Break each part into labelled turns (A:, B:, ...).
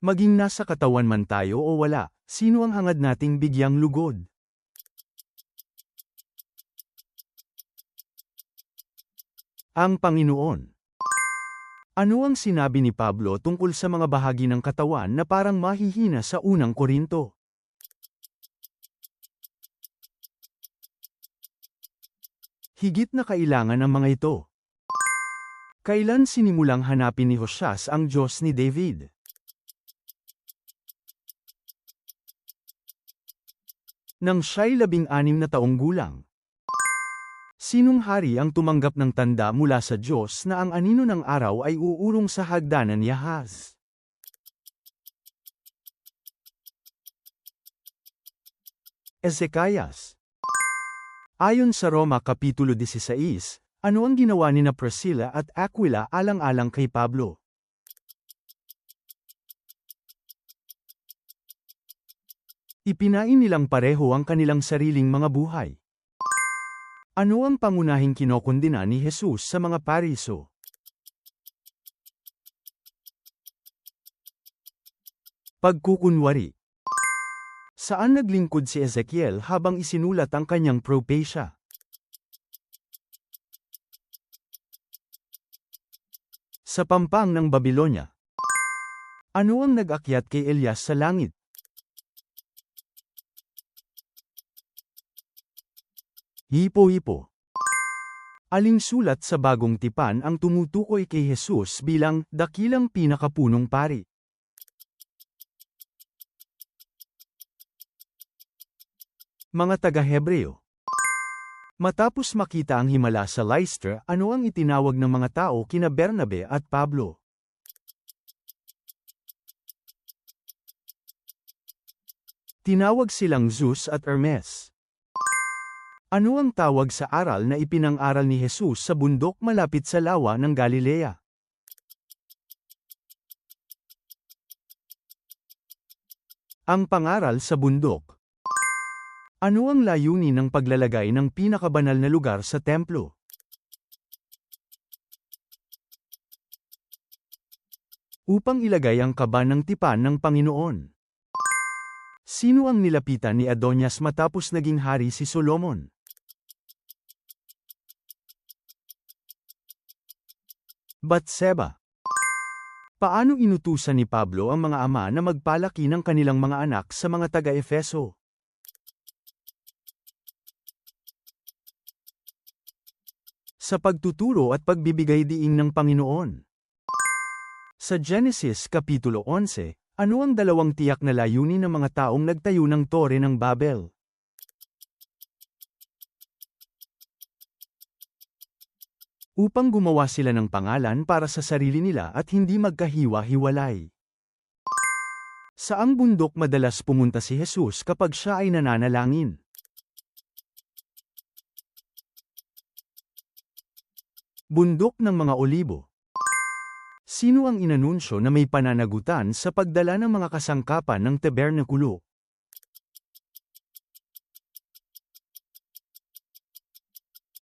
A: Maging nasa katawan man tayo o wala, sino ang hangad nating bigyang lugod? Ang Panginoon. Ano ang sinabi ni Pablo tungkol sa mga bahagi ng katawan na parang mahihina sa unang Korinto? Higit na kailangan ang mga ito. Kailan sinimulang hanapin ni Hoseas ang Diyos ni David? Nang siya'y 16 na taong gulang. Sinong hari ang tumanggap ng tanda mula sa Diyos na ang anino ng araw ay uurong sa hagdanan ni Ahaz? Ezekias. Ayon sa Roma Kapitulo 16, ano ang ginawa ni Priscilla at Aquila alang-alang kay Pablo? Ipinain nilang pareho ang kanilang sariling mga buhay. Ano ang pangunahing kinokondena ni Jesus sa mga Pariso? Pagkukunwari. Saan naglingkod si Ezekiel habang isinulat ang kanyang propesya? Sa pampang ng Babilonya. Ano ang nag-akyat kay Elias sa langit? Hipo-hipo. Aling sulat sa Bagong Tipan ang tumutukoy kay Jesus bilang dakilang pinakapunong pari? Mga taga-Hebreo. Matapos makita ang himala sa Lystra, ano ang itinawag ng mga tao kina Bernabe at Pablo? Tinawag silang Zeus at Hermes. Ano ang tawag sa aral na ipinang-aral ni Jesus sa bundok malapit sa lawa ng Galilea? Ang pangaral sa bundok. Ano ang layunin ng paglalagay ng pinakabanal na lugar sa templo? Upang ilagay ang kaba ng tipan ng Panginoon. Sino ang nilapitan ni Adonias matapos naging hari si Solomon? Batseba. Paano inutusan ni Pablo ang mga ama na magpalaki ng kanilang mga anak sa mga taga-Efeso? Sa pagtuturo at pagbibigay diin ng Panginoon. Sa Genesis Kapitulo 11, ano ang dalawang tiyak na layunin ng mga taong nagtayo ng Tore ng Babel? Upang gumawa sila ng pangalan para sa sarili nila at hindi magkahiwa-hiwalay. Saang bundok madalas pumunta si Jesus kapag siya ay nananalangin? Bundok ng mga Olibo. Sino ang inanunsyo na may pananagutan sa pagdala ng mga kasangkapan ng tabernakulo?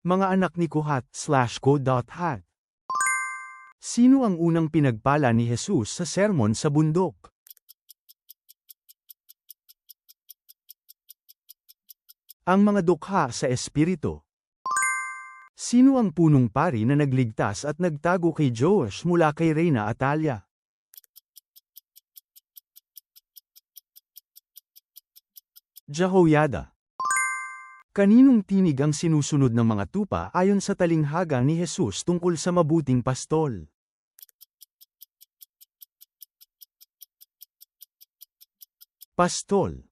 A: Mga anak ni Kohat/Ko.Hat. Sino ang unang pinagpala ni Jesus sa sermon sa bundok? Ang mga dukha sa espiritu. Sino ang punong pari na nagligtas at nagtago kay Joash mula kay Reyna Atalia? Jehoiada. Kaninong tinig ang sinusunod ng mga tupa ayon sa talinghaga ni Jesus tungkol sa mabuting pastol? Pastol.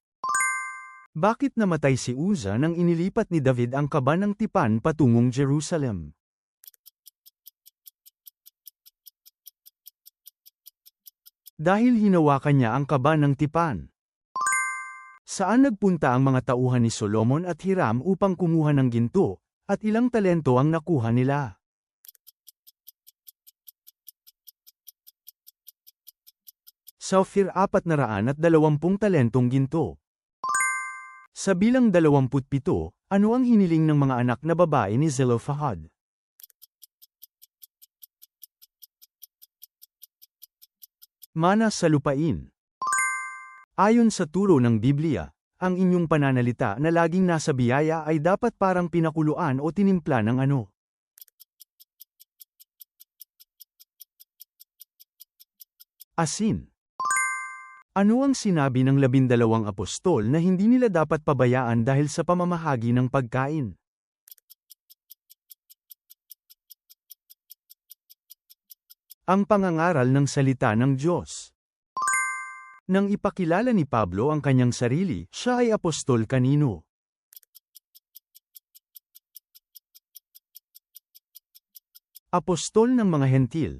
A: Bakit namatay si Uza nang inilipat ni David ang kaba ng tipan patungong Jerusalem? Dahil hinawakan niya ang kaba ng tipan. Saan nagpunta ang mga tauhan ni Solomon at Hiram upang kumuha ng ginto, at ilang talento ang nakuha nila? Sa Ophir 420 talentong ginto. Sa bilang 27, ano ang hiniling ng mga anak na babae ni Zelophehad? Mana sa lupain. Ayon sa turo ng Biblia, ang inyong pananalita na laging nasa biyaya ay dapat parang pinakuluan o tinimpla ng ano. Asin. Ano ang sinabi ng 12 apostol na hindi nila dapat pabayaan dahil sa pamamahagi ng pagkain? Ang pangangaral ng salita ng Diyos. Nang ipakilala ni Pablo ang kanyang sarili, siya ay apostol kanino? Apostol ng mga Hentil.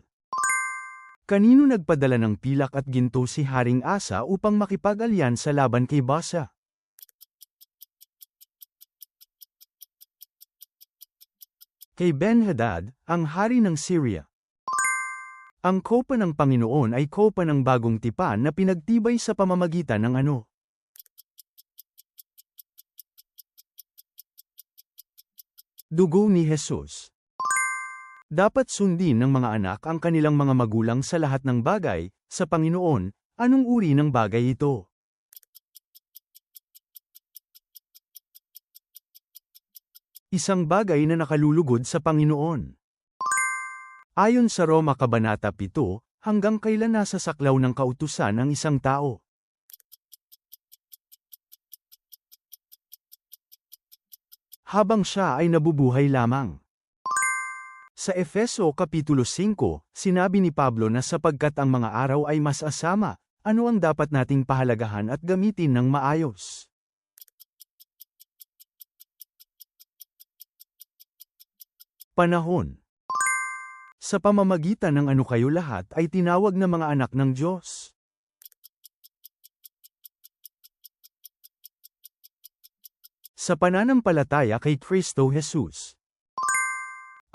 A: Kanino nagpadala ng pilak at ginto si Haring Asa upang makipag-alyansa laban kay Basa? Kay Ben-Hadad, ang hari ng Syria. Ang kopa ng Panginoon ay kopa ng bagong tipan na pinagtibay sa pamamagitan ng ano? Dugo ni Jesus. Dapat sundin ng mga anak ang kanilang mga magulang sa lahat ng bagay, sa Panginoon, anong uri ng bagay ito? Isang bagay na nakalulugod sa Panginoon. Ayon sa Roma Kabanata 7, hanggang kailan nasa saklaw ng kautusan ang isang tao? Habang siya ay nabubuhay lamang. Sa Efeso Kapitulo 5, sinabi ni Pablo na sapagkat ang mga araw ay mas asama, ano ang dapat nating pahalagahan at gamitin ng maayos? Panahon. Sa pamamagitan ng ano kayo lahat ay tinawag na mga anak ng Diyos. Sa pananampalataya kay Kristo Jesus.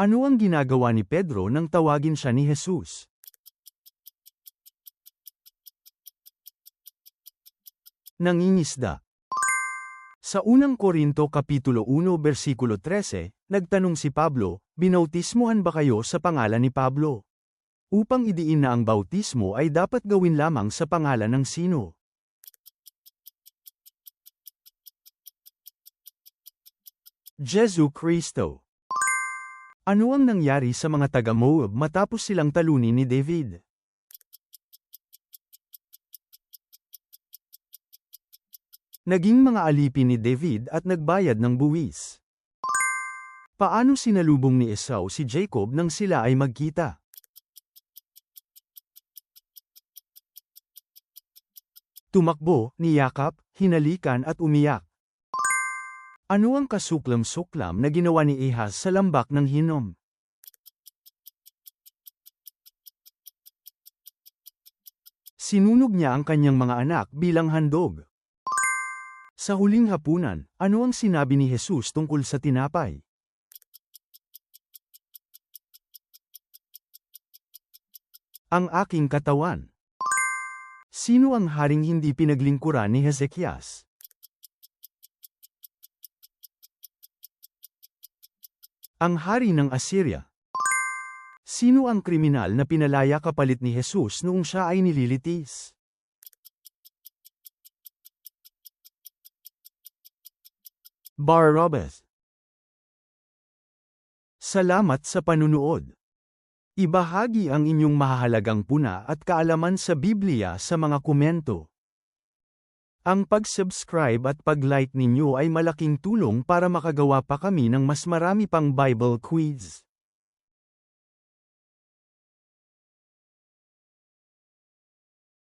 A: Ano ang ginagawa ni Pedro nang tawagin siya ni Jesus? Nangingisda. Sa unang Korinto Kapitulo 1 versikulo 13, nagtanong si Pablo, binautismuhan ba kayo sa pangalan ni Pablo? Upang idiin na ang bautismo ay dapat gawin lamang sa pangalan ng sino? Jesu Kristo. Ano ang nangyari sa mga taga-Moab matapos silang talunin ni David? Naging mga alipin ni David at nagbayad ng buwis. Paano sinalubong ni Esau si Jacob nang sila ay magkita? Tumakbo, niyakap, hinalikan at umiyak. Ano ang kasuklam-suklam na ginawa ni Ahaz sa lambak ng Hinom? Sinunog niya ang kanyang mga anak bilang handog. Sa huling hapunan, ano ang sinabi ni Jesus tungkol sa tinapay? Ang aking katawan. Sino ang haring hindi pinaglingkuran ni Hezekias? Ang hari ng Assyria. Sino ang kriminal na pinalaya kapalit ni Jesus noong siya ay nililitis? Barabbas. Salamat sa panunood. Ibahagi ang inyong mahahalagang puna at kaalaman sa Biblia sa mga komento. Ang pag-subscribe at pag-like ninyo ay malaking tulong para makagawa pa kami ng mas marami pang Bible quiz.